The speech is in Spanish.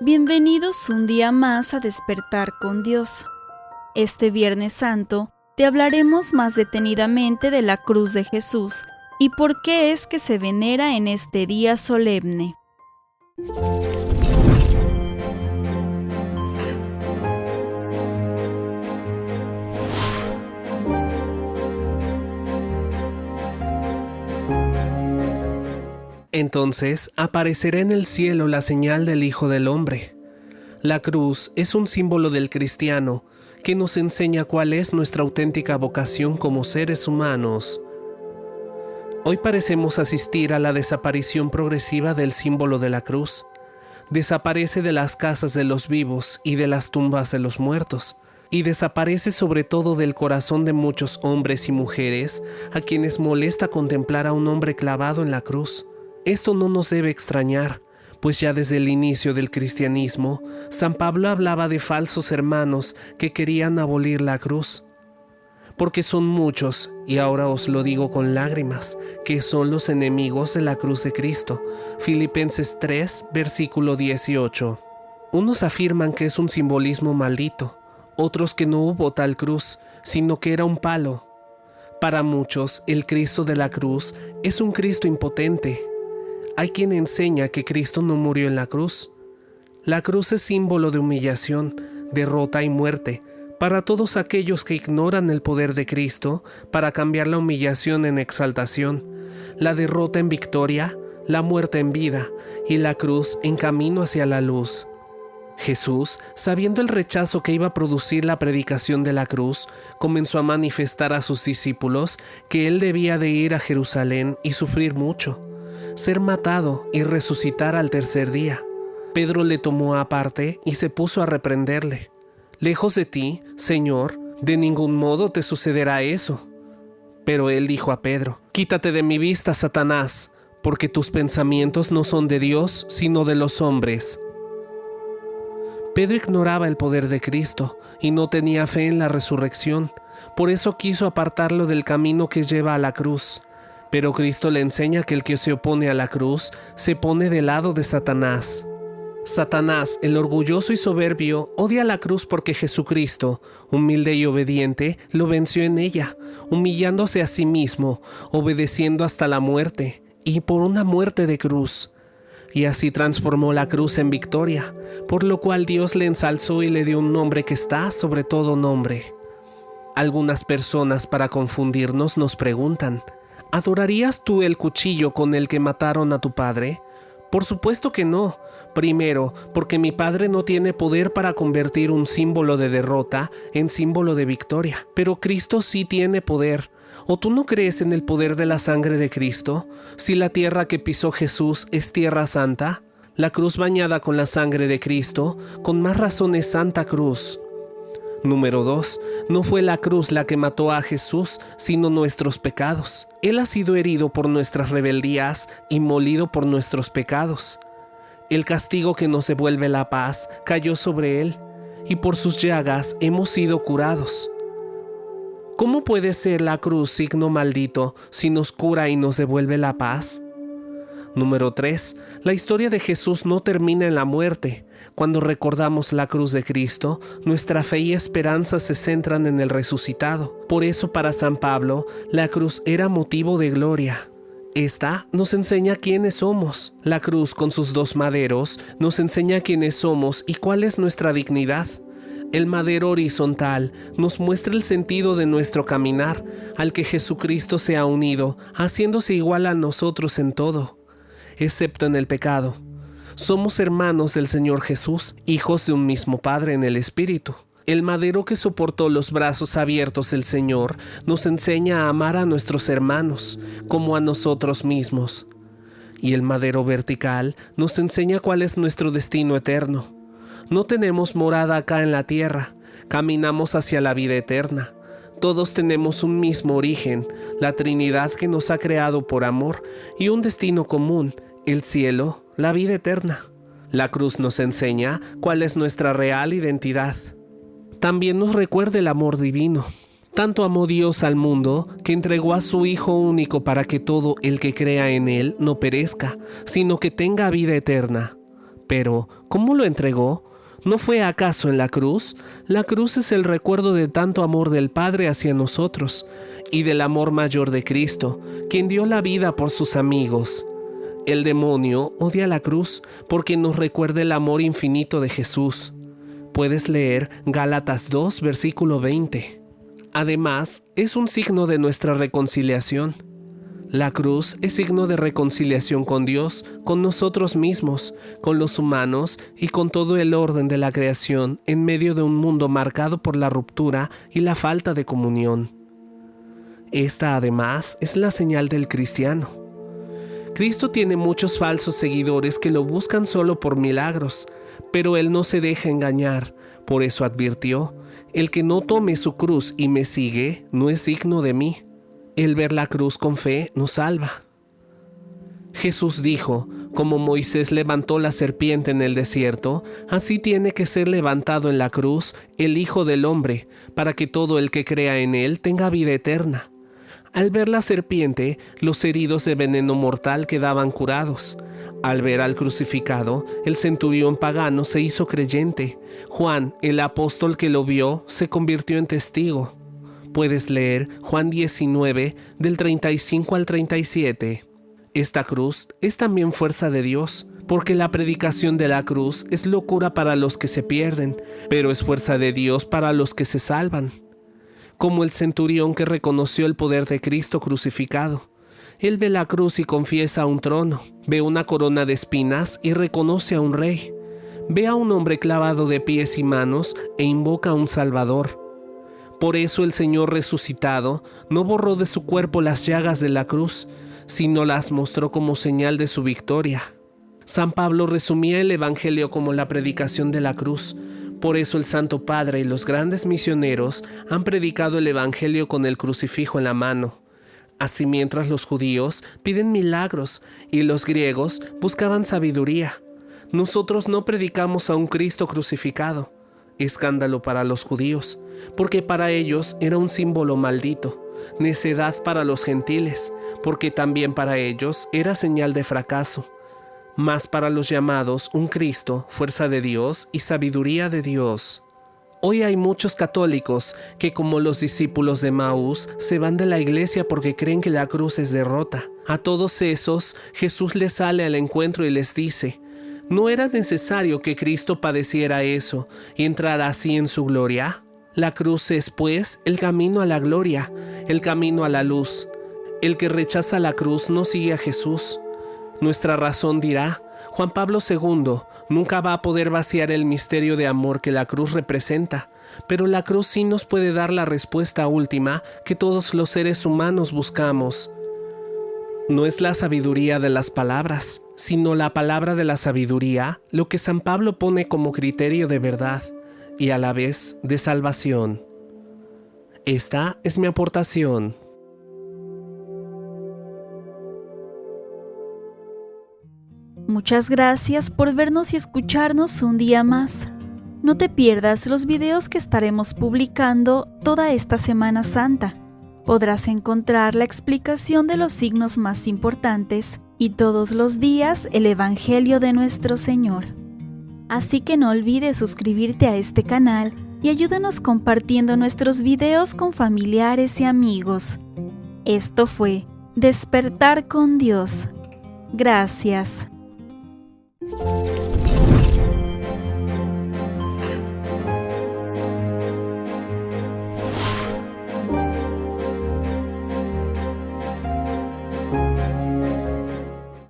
Bienvenidos un día más a Despertar con Dios. Este Viernes Santo te hablaremos más detenidamente de la cruz de Jesús y por qué es que se venera en este día solemne. Entonces aparecerá en el cielo la señal del Hijo del Hombre. La cruz es un símbolo del cristiano que nos enseña cuál es nuestra auténtica vocación como seres humanos. Hoy parecemos asistir a la desaparición progresiva del símbolo de la cruz. Desaparece de las casas de los vivos y de las tumbas de los muertos, y desaparece sobre todo del corazón de muchos hombres y mujeres a quienes molesta contemplar a un hombre clavado en la cruz. Esto no nos debe extrañar, pues ya desde el inicio del cristianismo, San Pablo hablaba de falsos hermanos que querían abolir la cruz. Porque son muchos, y ahora os lo digo con lágrimas, que son los enemigos de la cruz de Cristo. Filipenses 3, versículo 18. Unos afirman que es un simbolismo maldito, otros que no hubo tal cruz, sino que era un palo. Para muchos, el Cristo de la cruz es un Cristo impotente. Hay quien enseña que Cristo no murió en la cruz. La cruz es símbolo de humillación, derrota y muerte para todos aquellos que ignoran el poder de Cristo para cambiar la humillación en exaltación, la derrota en victoria, la muerte en vida y la cruz en camino hacia la luz. Jesús, sabiendo el rechazo que iba a producir la predicación de la cruz, comenzó a manifestar a sus discípulos que él debía de ir a Jerusalén y sufrir mucho, ser matado y resucitar al tercer día. Pedro le tomó aparte y se puso a reprenderle. Lejos de ti, Señor, de ningún modo te sucederá eso. Pero él dijo a Pedro, quítate de mi vista, Satanás, porque tus pensamientos no son de Dios, sino de los hombres. Pedro ignoraba el poder de Cristo y no tenía fe en la resurrección, por eso quiso apartarlo del camino que lleva a la cruz. Pero Cristo le enseña que el que se opone a la cruz se pone del lado de Satanás. Satanás, el orgulloso y soberbio, odia la cruz porque Jesucristo, humilde y obediente, lo venció en ella, humillándose a sí mismo, obedeciendo hasta la muerte, y por una muerte de cruz. Y así transformó la cruz en victoria, por lo cual Dios le ensalzó y le dio un nombre que está sobre todo nombre. Algunas personas, para confundirnos, nos preguntan, ¿adorarías tú el cuchillo con el que mataron a tu padre? Por supuesto que no. Primero, porque mi padre no tiene poder para convertir un símbolo de derrota en símbolo de victoria. Pero Cristo sí tiene poder. ¿O tú no crees en el poder de la sangre de Cristo? Si la tierra que pisó Jesús es tierra santa, la cruz bañada con la sangre de Cristo, con más razón es Santa Cruz. Número 2. No fue la cruz la que mató a Jesús, sino nuestros pecados. Él ha sido herido por nuestras rebeldías y molido por nuestros pecados. El castigo que nos devuelve la paz cayó sobre él, y por sus llagas hemos sido curados. ¿Cómo puede ser la cruz signo maldito si nos cura y nos devuelve la paz? Número 3. La historia de Jesús no termina en la muerte. Cuando recordamos la cruz de Cristo, nuestra fe y esperanza se centran en el resucitado. Por eso para San Pablo, la cruz era motivo de gloria. Esta nos enseña quiénes somos. La cruz con sus dos maderos nos enseña quiénes somos y cuál es nuestra dignidad. El madero horizontal nos muestra el sentido de nuestro caminar, al que Jesucristo se ha unido, haciéndose igual a nosotros en todo, excepto en el pecado. Somos hermanos del Señor Jesús, hijos de un mismo Padre en el Espíritu. El madero que soportó los brazos abiertos del Señor nos enseña a amar a nuestros hermanos como a nosotros mismos. Y el madero vertical nos enseña cuál es nuestro destino eterno. No tenemos morada acá en la tierra, caminamos hacia la vida eterna. Todos tenemos un mismo origen, la Trinidad que nos ha creado por amor, y un destino común, el cielo, la vida eterna. La cruz nos enseña cuál es nuestra real identidad. También nos recuerda el amor divino. Tanto amó Dios al mundo que entregó a su Hijo único para que todo el que crea en Él no perezca, sino que tenga vida eterna. Pero, ¿cómo lo entregó? ¿No fue acaso en la cruz? La cruz es el recuerdo de tanto amor del Padre hacia nosotros y del amor mayor de Cristo, quien dio la vida por sus amigos. El demonio odia la cruz porque nos recuerda el amor infinito de Jesús. Puedes leer Gálatas 2, versículo 20. Además, es un signo de nuestra reconciliación. La cruz es signo de reconciliación con Dios, con nosotros mismos, con los humanos y con todo el orden de la creación en medio de un mundo marcado por la ruptura y la falta de comunión. Esta, además, es la señal del cristiano. Cristo tiene muchos falsos seguidores que lo buscan solo por milagros, pero Él no se deja engañar. Por eso advirtió: el que no tome su cruz y me sigue no es digno de mí. El ver la cruz con fe nos salva. Jesús dijo: como Moisés levantó la serpiente en el desierto, así tiene que ser levantado en la cruz el Hijo del Hombre, para que todo el que crea en él tenga vida eterna. Al ver la serpiente, los heridos de veneno mortal quedaban curados. Al ver al crucificado, el centurión pagano se hizo creyente. Juan, el apóstol que lo vio, se convirtió en testigo. Puedes leer Juan 19, del 35 al 37. Esta cruz es también fuerza de Dios, porque la predicación de la cruz es locura para los que se pierden, pero es fuerza de Dios para los que se salvan. Como el centurión que reconoció el poder de Cristo crucificado. Él ve la cruz y confiesa un trono, ve una corona de espinas y reconoce a un rey. Ve a un hombre clavado de pies y manos e invoca a un Salvador. Por eso el Señor resucitado no borró de su cuerpo las llagas de la cruz, sino las mostró como señal de su victoria. San Pablo resumía el Evangelio como la predicación de la cruz. Por eso el Santo Padre y los grandes misioneros han predicado el Evangelio con el crucifijo en la mano. Así, mientras los judíos piden milagros y los griegos buscaban sabiduría, nosotros no predicamos a un Cristo crucificado. Escándalo para los judíos, porque para ellos era un símbolo maldito, necedad para los gentiles, porque también para ellos era señal de fracaso, mas para los llamados un Cristo, fuerza de Dios y sabiduría de Dios. Hoy hay muchos católicos que, como los discípulos de Maús, se van de la iglesia porque creen que la cruz es derrota. A todos esos, Jesús les sale al encuentro y les dice: ¿no era necesario que Cristo padeciera eso y entrara así en su gloria? La cruz es, pues, el camino a la gloria, el camino a la luz. El que rechaza la cruz no sigue a Jesús. Nuestra razón dirá: Juan Pablo II nunca va a poder vaciar el misterio de amor que la cruz representa, pero la cruz sí nos puede dar la respuesta última que todos los seres humanos buscamos. No es la sabiduría de las palabras, sino la palabra de la sabiduría, lo que San Pablo pone como criterio de verdad y a la vez de salvación. Esta es mi aportación. Muchas gracias por vernos y escucharnos un día más. No te pierdas los videos que estaremos publicando toda esta Semana Santa. Podrás encontrar la explicación de los signos más importantes y todos los días el Evangelio de nuestro Señor. Así que no olvides suscribirte a este canal y ayúdanos compartiendo nuestros videos con familiares y amigos. Esto fue Despertar con Dios. Gracias.